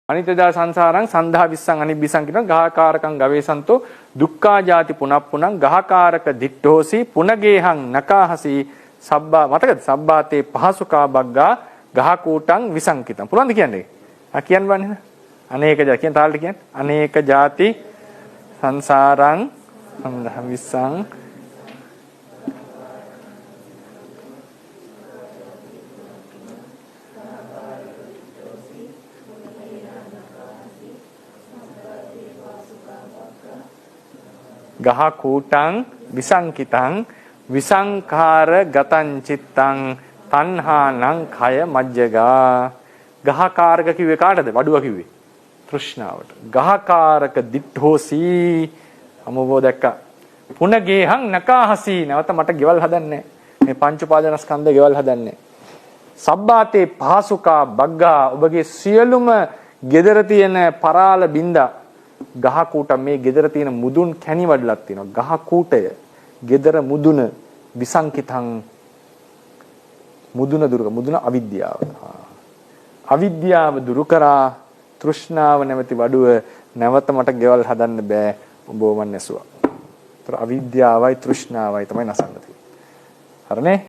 අනිත්‍යදා සංසාරං සන්දහා විස්සං අනිබ්බිසං කියන ගහකාරකං ගවේසන්තෝ දුක්ඛා ජාති පුනප්පුනං ගහකාරක දිට්ඨෝසි පුනගේහං නකාහසි සබ්බා මතකද සබ්බාතේ පහසුකා බග්ගා ගහකූටං විසංකිතං පුළුවන්ද කියන්නේ? කියන්න බන්නේ අනේක ජාති කියන තාලට කියන්නේ අනේක ජාති සංසාරං සන්දහා විස්සං ගහ කූටං විසංකිතං විසංඛාර ගතං චිත්තං තණ්හානං khය මජ්ජගා ගහකාරක කිව්වේ කාටද? වඩුව කිව්වේ තෘෂ්ණාවට. ගහකාරක දිට්ඨෝසි අමෝබෝ දැක්ක පුනගේහං නකාහසි නැවත මට ගෙවල් හදන්නේ මේ පංච උපාදානස්කන්ධ ගෙවල් හදන්නේ. සබ්බාතේ පහසුකා බග්ගා ඔබගේ සියලුම gedara තියෙන පරාල බින්දා ගහ කූට මේ gedara තියෙන මුදුන් කැණි වඩලක් තියෙනවා. ගහ කූටය gedara මුදුන විසංකිතං මුදුන දුරු මුදුන අවිද්‍යාව. අවිද්‍යාව දුරු කරා තෘෂ්ණාව නැමැති වඩුව නැවත මට ගෙවල් හදන්න බෑ උඹව මන් නැසුවා. ඒතර අවිද්‍යාවයි තෘෂ්ණාවයි තමයි නසන්න තියෙන්නේ. හරිනේ?